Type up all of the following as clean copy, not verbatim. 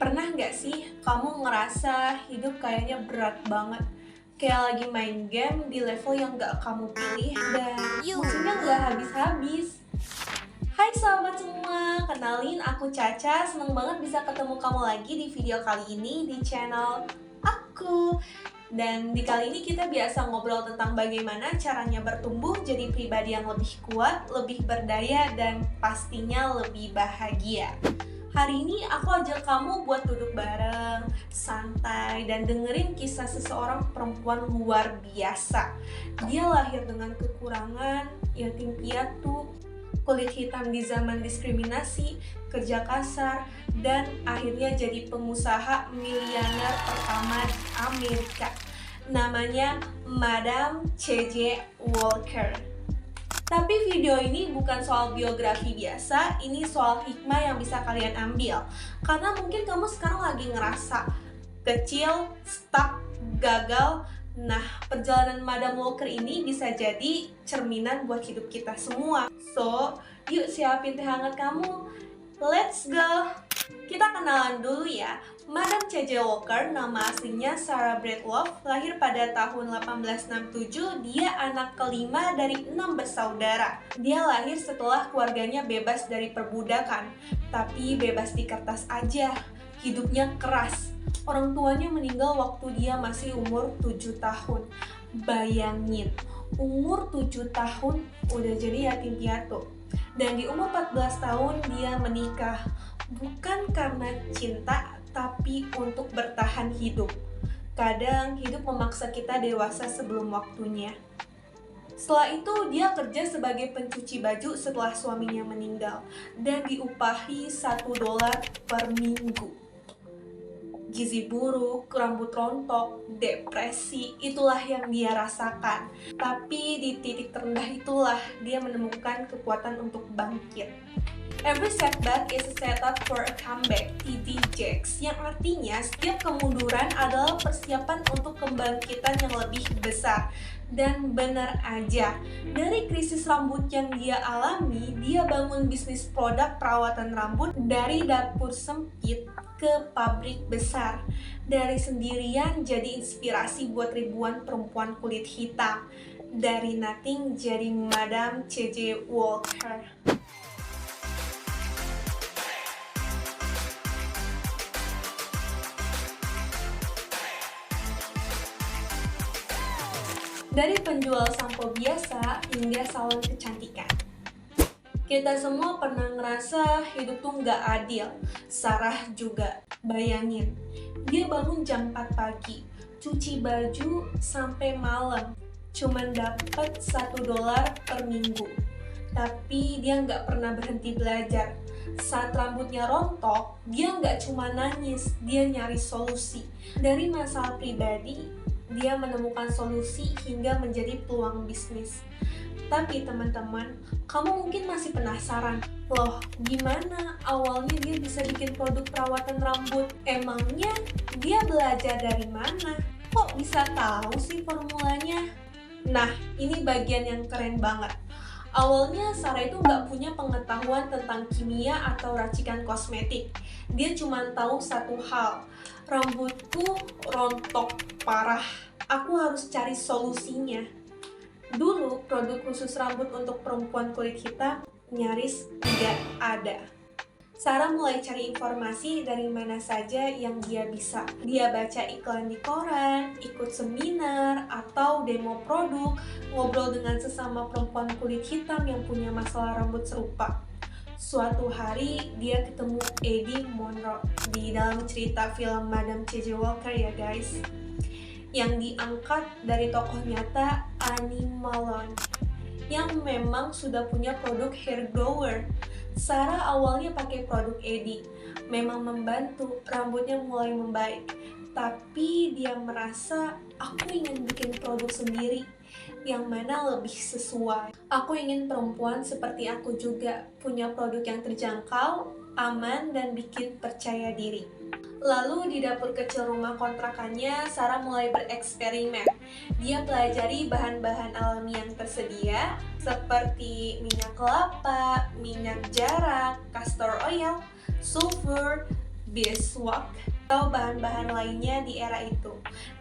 Pernah nggak sih kamu ngerasa hidup kayaknya berat banget? Kayak lagi main game di level yang nggak kamu pilih dan musuhnya nggak habis-habis. Hai sahabat semua, kenalin aku Caca. Seneng banget bisa ketemu kamu lagi di video kali ini di channel aku. Dan di kali ini kita biasa ngobrol tentang bagaimana caranya bertumbuh jadi pribadi yang lebih kuat, lebih berdaya, dan pastinya lebih bahagia. Hari ini aku ajak kamu buat duduk bareng, santai, dan dengerin kisah seseorang perempuan luar biasa. Dia lahir dengan kekurangan, yatim piatu, kulit hitam di zaman diskriminasi, kerja kasar, dan akhirnya jadi pengusaha miliuner pertama di Amerika. Namanya Madam C.J. Walker. Tapi video ini bukan soal biografi biasa, ini soal hikmah yang bisa kalian ambil. Karena mungkin kamu sekarang lagi ngerasa kecil, stuck, gagal. Nah, perjalanan Madam Walker ini bisa jadi cerminan buat hidup kita semua. So, yuk siapin teh hangat kamu. Let's go! Kita kenalan dulu ya. Madam C.J. Walker, nama aslinya Sarah Breedlove, lahir pada tahun 1867. Dia anak kelima dari 6 bersaudara. Dia lahir setelah keluarganya bebas dari perbudakan, tapi bebas di kertas aja. Hidupnya keras. Orang tuanya meninggal waktu dia masih umur 7 tahun. Bayangin, umur 7 tahun udah jadi yatim piatu. Dan di umur 14 tahun dia menikah. Bukan karena cinta, tapi untuk bertahan hidup. Kadang hidup memaksa kita dewasa sebelum waktunya. Setelah itu dia kerja sebagai pencuci baju setelah suaminya meninggal dan diupahi $1 per minggu. Gizi buruk, rambut rontok, depresi, itulah yang dia rasakan. Tapi di titik terendah itulah dia menemukan kekuatan untuk bangkit. Every setback is a setup for a comeback, T.D. Jakes, yang artinya setiap kemunduran adalah persiapan untuk kebangkitan yang lebih besar. Dan benar aja, dari krisis rambut yang dia alami, dia bangun bisnis produk perawatan rambut dari dapur sempit ke pabrik besar. Dari sendirian jadi inspirasi buat ribuan perempuan kulit hitam. Dari nothing jadi Madam C.J. Walker. Dari penjual sampo biasa hingga salon kecantikan. Kita semua pernah ngerasa hidup tuh nggak adil. Sarah juga. Bayangin, dia bangun jam 4 pagi, cuci baju sampai malam, cuman dapat $1 per minggu. Tapi dia nggak pernah berhenti belajar. Saat rambutnya rontok, dia nggak cuma nangis, dia nyari solusi. Dari masalah pribadi, dia menemukan solusi hingga menjadi peluang bisnis. Tapi teman-teman, kamu mungkin masih penasaran, loh gimana awalnya dia bisa bikin produk perawatan rambut? Emangnya dia belajar dari mana? Kok bisa tahu sih formulanya? Nah, ini bagian yang keren banget. Awalnya Sarah itu nggak punya pengetahuan tentang kimia atau racikan kosmetik. Dia cuma tahu satu hal, rambutku rontok parah. Aku harus cari solusinya. Dulu produk khusus rambut untuk perempuan kulit hitam nyaris tidak ada. Sarah mulai cari informasi dari mana saja yang dia bisa. Dia baca iklan di koran, ikut seminar, atau demo produk, ngobrol dengan sesama perempuan kulit hitam yang punya masalah rambut serupa. Suatu hari dia ketemu Eddie Monroe di dalam cerita film Madam C.J. Walker ya guys, yang diangkat dari tokoh nyata Annie Malone yang memang sudah punya produk hair grower. Sarah awalnya pakai produk Eddie, memang membantu, rambutnya mulai membaik. Tapi dia merasa, aku ingin bikin produk sendiri, yang mana lebih sesuai. Aku ingin perempuan seperti aku juga, punya produk yang terjangkau, aman, dan bikin percaya diri. Lalu di dapur kecil rumah kontrakannya, Sarah mulai bereksperimen. Dia pelajari bahan-bahan alami yang tersedia, seperti minyak kelapa, minyak jarak, castor oil, sulfur, beeswax, atau bahan-bahan lainnya di era itu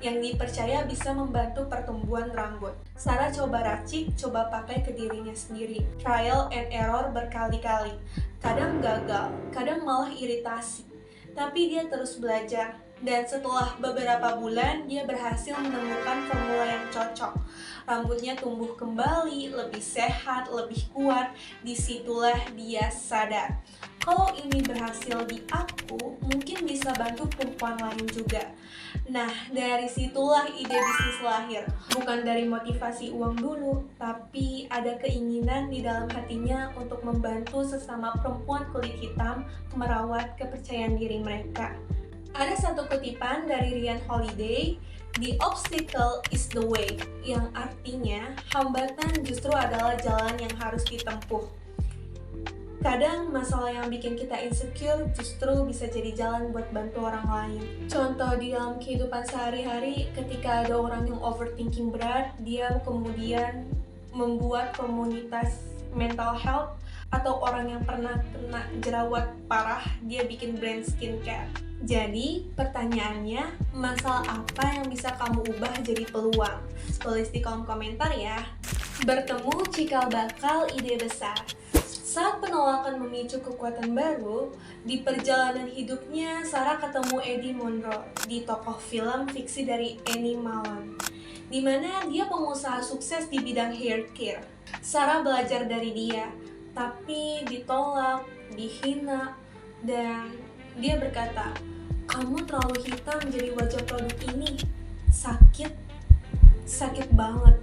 yang dipercaya bisa membantu pertumbuhan rambut. Sarah coba racik, coba pakai ke dirinya sendiri. Trial and error berkali-kali. Kadang gagal, kadang malah iritasi. Tapi dia terus belajar. Dan setelah beberapa bulan, dia berhasil menemukan formula yang cocok. Rambutnya tumbuh kembali, lebih sehat, lebih kuat. Disitulah dia sadar, kalau ini berhasil di aku, mungkin bisa bantu perempuan lain juga. Nah, dari situlah ide bisnis lahir. Bukan dari motivasi uang dulu, tapi ada keinginan di dalam hatinya untuk membantu sesama perempuan kulit hitam merawat kepercayaan diri mereka. Ada satu kutipan dari Ryan Holiday, "The obstacle is the way," yang artinya hambatan justru adalah jalan yang harus ditempuh. Kadang masalah yang bikin kita insecure justru bisa jadi jalan buat bantu orang lain. Contoh di dalam kehidupan sehari-hari, ketika ada orang yang overthinking berat, dia kemudian membuat komunitas mental health, atau orang yang pernah kena jerawat parah, dia bikin brand skincare. Jadi, pertanyaannya, masalah apa yang bisa kamu ubah jadi peluang? Tulis di kolom komentar ya. Bertemu cikal bakal ide besar. Saat penolakan memicu kekuatan baru, di perjalanan hidupnya, Sarah ketemu Eddie Monroe di tokoh film fiksi dari Annie Malone, di mana dia pengusaha sukses di bidang hair care. Sarah belajar dari dia, tapi ditolak, dihina, dan dia berkata, "Kamu terlalu hitam jadi wajah produk ini. Sakit banget.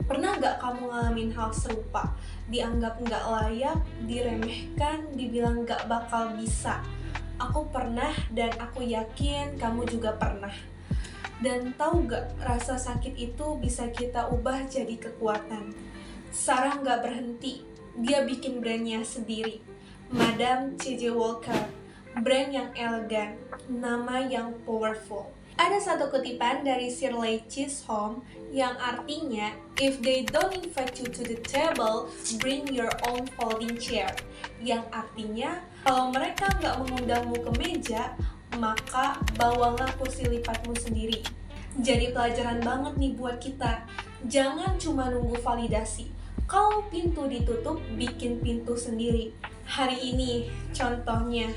Pernah gak kamu ngalamin hal serupa? Dianggap gak layak, diremehkan, dibilang gak bakal bisa. Aku pernah dan aku yakin kamu juga pernah." Dan tahu gak, rasa sakit itu bisa kita ubah jadi kekuatan. Sarah gak berhenti, dia bikin brandnya sendiri, Madame C.J. Walker. Brand yang elegan, nama yang powerful. Ada satu kutipan dari Shirley Chisholm yang artinya, "If they don't invite you to the table, bring your own folding chair." Yang artinya, kalau mereka nggak mengundangmu ke meja, maka bawalah kursi lipatmu sendiri. Jadi pelajaran banget nih buat kita. Jangan cuma nunggu validasi. Kalau pintu ditutup, bikin pintu sendiri. Hari ini, contohnya,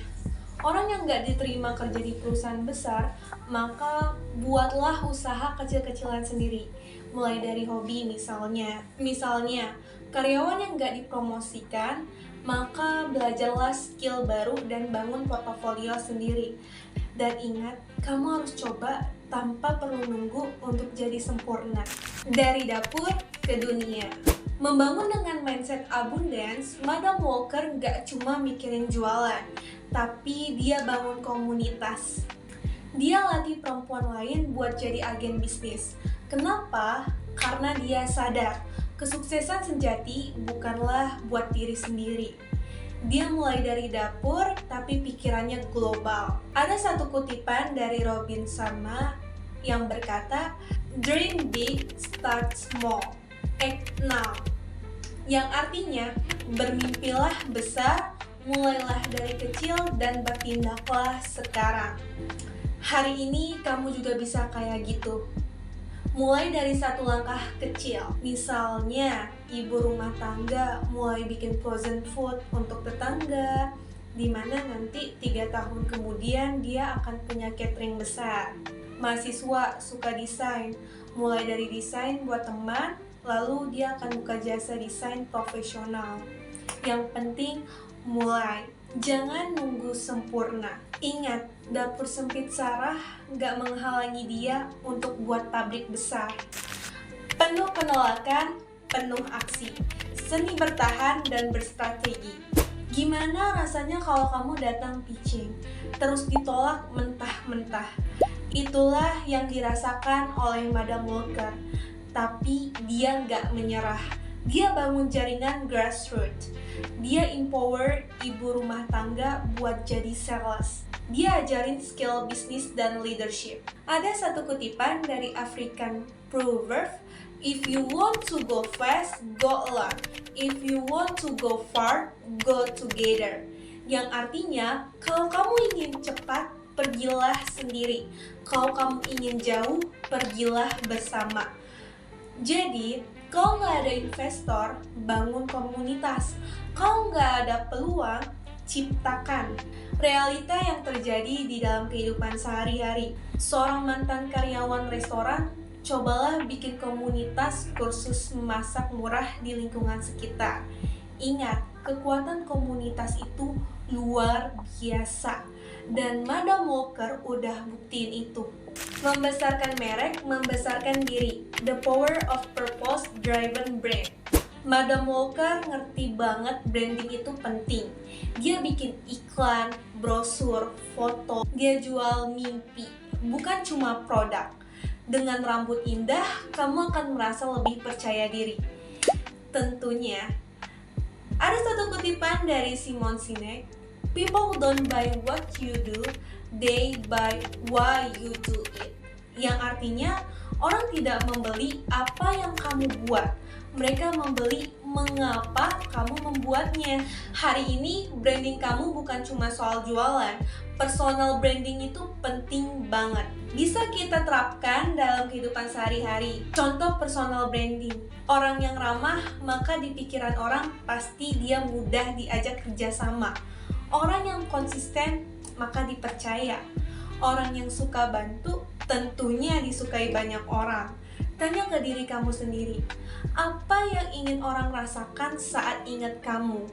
orang yang nggak diterima kerja di perusahaan besar, maka buatlah usaha kecil-kecilan sendiri. Mulai dari hobi misalnya. Karyawan yang nggak dipromosikan, maka belajarlah skill baru dan bangun portofolio sendiri. Dan ingat, kamu harus coba tanpa perlu nunggu untuk jadi sempurna. Dari dapur ke dunia. Membangun dengan mindset abundance, Madame Walker nggak cuma mikirin jualan, tapi dia bangun komunitas. Dia latih perempuan lain buat jadi agen bisnis. Kenapa? Karena dia sadar, kesuksesan sejati bukanlah buat diri sendiri. Dia mulai dari dapur, tapi pikirannya global. Ada satu kutipan dari Robin Sharma yang berkata, "Dream big, start small. Act now." Yang artinya, bermimpilah besar, mulailah dari kecil, dan bertindaklah sekarang. Hari ini kamu juga bisa kayak gitu. Mulai dari satu langkah kecil. Misalnya, ibu rumah tangga mulai bikin frozen food untuk tetangga, dimana nanti 3 tahun kemudian dia akan punya catering besar. Mahasiswa suka desain, mulai dari desain buat teman, lalu dia akan buka jasa desain profesional. Yang penting, mulai. Jangan nunggu sempurna. Ingat, dapur sempit Sarah gak menghalangi dia untuk buat pabrik besar. Penuh penolakan, penuh aksi. Seni bertahan dan berstrategi. Gimana rasanya kalau kamu datang pitching, terus ditolak mentah-mentah? Itulah yang dirasakan oleh Madame Walker. Tapi dia nggak menyerah. Dia bangun jaringan grassroots. Dia empower ibu rumah tangga buat jadi sales. Dia ajarin skill bisnis dan leadership. Ada satu kutipan dari African proverb, "If you want to go fast, go alone. If you want to go far, go together." Yang artinya, kalau kamu ingin cepat, pergilah sendiri. Kalau kamu ingin jauh, pergilah bersama. Jadi, kalau nggak ada investor, bangun komunitas. Kalau nggak ada peluang, ciptakan. Realita yang terjadi di dalam kehidupan sehari-hari. Seorang mantan karyawan restoran, cobalah bikin komunitas kursus memasak murah di lingkungan sekitar. Ingat, kekuatan komunitas itu luar biasa. Dan Madam Walker udah buktiin itu. Membesarkan merek, membesarkan diri. The power of purpose-driven brand. Madam Walker ngerti banget branding itu penting. Dia bikin iklan, brosur, foto. Dia jual mimpi, bukan cuma produk. Dengan rambut indah, kamu akan merasa lebih percaya diri. Tentunya, ada satu kutipan dari Simon Sinek, "People don't buy what you do, they buy why you do it." Yang artinya, orang tidak membeli apa yang kamu buat, mereka membeli mengapa kamu membuatnya. Hari ini, branding kamu bukan cuma soal jualan. Personal branding itu penting banget. Bisa kita terapkan dalam kehidupan sehari-hari. Contoh personal branding. Orang yang ramah, maka di pikiran orang pasti dia mudah diajak kerjasama. Orang yang konsisten, maka dipercaya. Orang yang suka bantu, tentunya disukai banyak orang. Tanya ke diri kamu sendiri, apa yang ingin orang rasakan saat ingat kamu?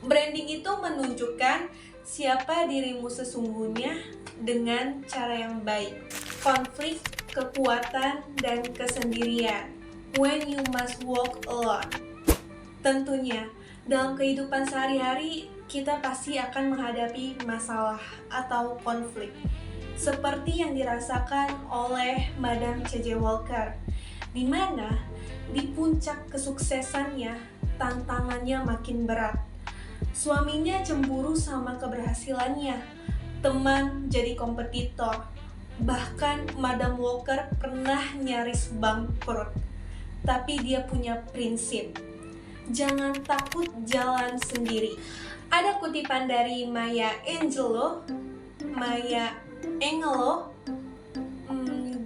Branding itu menunjukkan siapa dirimu sesungguhnya dengan cara yang baik. Konflik, kekuatan, dan kesendirian. When you must walk alone. Tentunya, dalam kehidupan sehari-hari, kita pasti akan menghadapi masalah atau konflik. Seperti yang dirasakan oleh Madam C.J. Walker, di mana di puncak kesuksesannya, tantangannya makin berat. Suaminya cemburu sama keberhasilannya, teman jadi kompetitor. Bahkan Madam Walker pernah nyaris bangkrut. Tapi dia punya prinsip, jangan takut jalan sendiri. Ada kutipan dari Maya Angelou,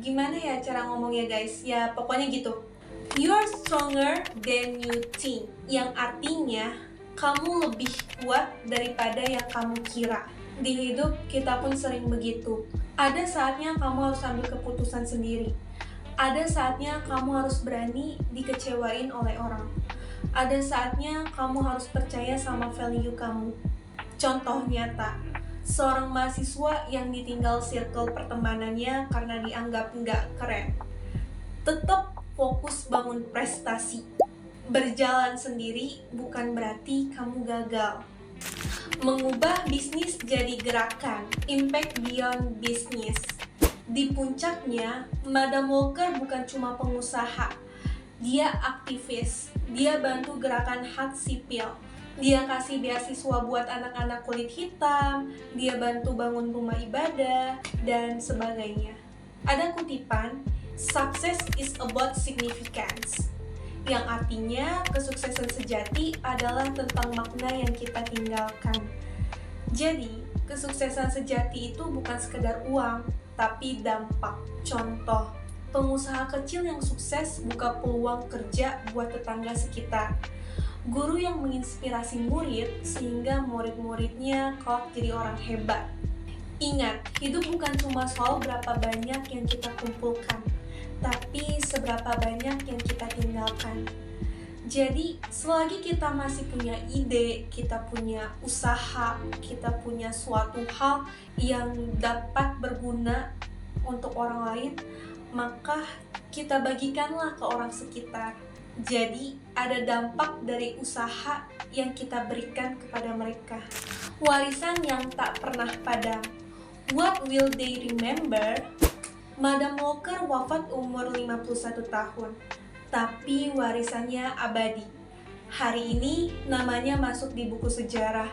gimana ya cara ngomongnya guys? Ya pokoknya gitu. You are stronger than you think. Yang artinya kamu lebih kuat daripada yang kamu kira. Di hidup kita pun sering begitu. Ada saatnya kamu harus ambil keputusan sendiri. Ada saatnya kamu harus berani dikecewain oleh orang. Ada saatnya kamu harus percaya sama value kamu. Contoh nyata, seorang mahasiswa yang ditinggal circle pertemanannya karena dianggap nggak keren. Tetap fokus bangun prestasi. Berjalan sendiri bukan berarti kamu gagal. Mengubah bisnis jadi gerakan, impact beyond business. Di puncaknya, Madam Walker bukan cuma pengusaha. Dia aktivis, dia bantu gerakan hak sipil. Dia kasih beasiswa buat anak-anak kulit hitam, dia bantu bangun rumah ibadah, dan sebagainya. Ada kutipan, "Success is about significance." Yang artinya, kesuksesan sejati adalah tentang makna yang kita tinggalkan. Jadi, kesuksesan sejati itu bukan sekedar uang, tapi dampak. Contoh, pengusaha kecil yang sukses buka peluang kerja buat tetangga sekitar. Guru yang menginspirasi murid sehingga murid-muridnya kelak jadi orang hebat. Ingat, hidup bukan cuma soal berapa banyak yang kita kumpulkan, tapi seberapa banyak yang kita tinggalkan. Jadi, selagi kita masih punya ide, kita punya usaha, kita punya suatu hal yang dapat berguna untuk orang lain, maka kita bagikanlah ke orang sekitar. Jadi, ada dampak dari usaha yang kita berikan kepada mereka. Warisan yang tak pernah padam. What will they remember? Madam Walker wafat umur 51 tahun, tapi warisannya abadi. Hari ini namanya masuk di buku sejarah.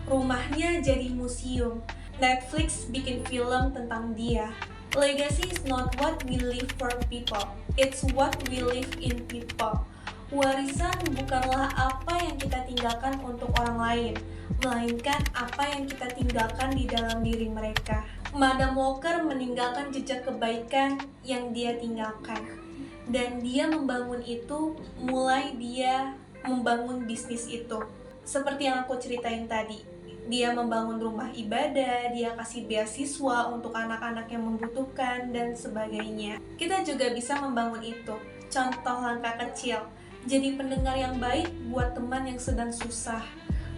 Rumahnya jadi museum. Netflix bikin film tentang dia. Legacy is not what we leave for people, it's what we live in people. Warisan bukanlah apa yang kita tinggalkan untuk orang lain, melainkan apa yang kita tinggalkan di dalam diri mereka. Madam Walker meninggalkan jejak kebaikan yang dia tinggalkan. Dan dia membangun itu, mulai dia membangun bisnis itu. Seperti yang aku ceritain tadi, dia membangun rumah ibadah, dia kasih beasiswa untuk anak-anak yang membutuhkan, dan sebagainya. Kita juga bisa membangun itu. Contoh langkah kecil, jadi pendengar yang baik buat teman yang sedang susah,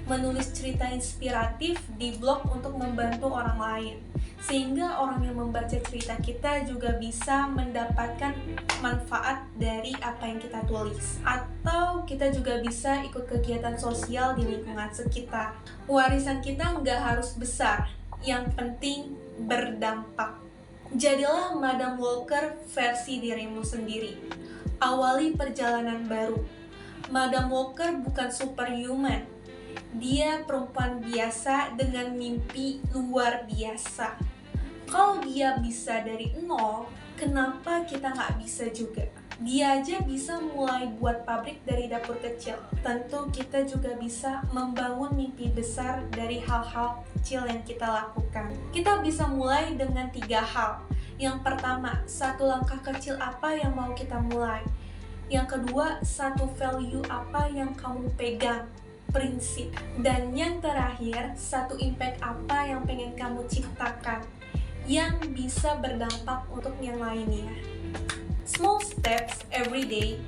menulis cerita inspiratif di blog untuk membantu orang lain, sehingga orang yang membaca cerita kita juga bisa mendapatkan manfaat dari apa yang kita tulis. Atau kita juga bisa ikut kegiatan sosial di lingkungan sekitar. Warisan kita nggak harus besar, yang penting berdampak. Jadilah Madam Walker versi dirimu sendiri. Awali perjalanan baru. Madam Walker bukan superhuman. Dia perempuan biasa dengan mimpi luar biasa. Kalau dia bisa dari nol, kenapa kita nggak bisa juga? Dia aja bisa mulai buat pabrik dari dapur kecil. Tentu kita juga bisa membangun mimpi besar dari hal-hal kecil yang kita lakukan. Kita bisa mulai dengan 3 hal. Yang pertama, 1 langkah kecil apa yang mau kita mulai. Yang kedua, 1 value apa yang kamu pegang, prinsip. Dan yang terakhir, 1 impact apa yang pengen kamu ciptakan yang bisa berdampak untuk yang lainnya. Small steps every day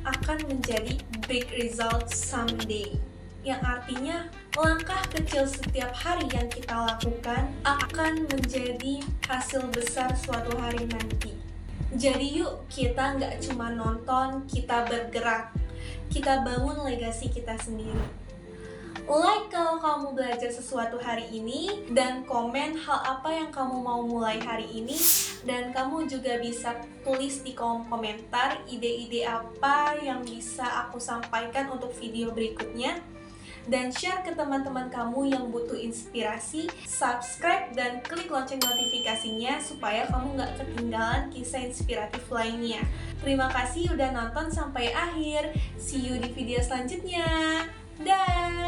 akan menjadi big results someday. Yang artinya, langkah kecil setiap hari yang kita lakukan akan menjadi hasil besar suatu hari nanti. Jadi yuk, kita nggak cuma nonton, kita bergerak. Kita bangun legasi kita sendiri. Like kalau kamu belajar sesuatu hari ini, dan komen hal apa yang kamu mau mulai hari ini. Dan kamu juga bisa tulis di kolom komentar ide-ide apa yang bisa aku sampaikan untuk video berikutnya. Dan share ke teman-teman kamu yang butuh inspirasi. Subscribe dan klik lonceng notifikasinya supaya kamu nggak ketinggalan kisah inspiratif lainnya. Terima kasih udah nonton sampai akhir. See you di video selanjutnya. Dah.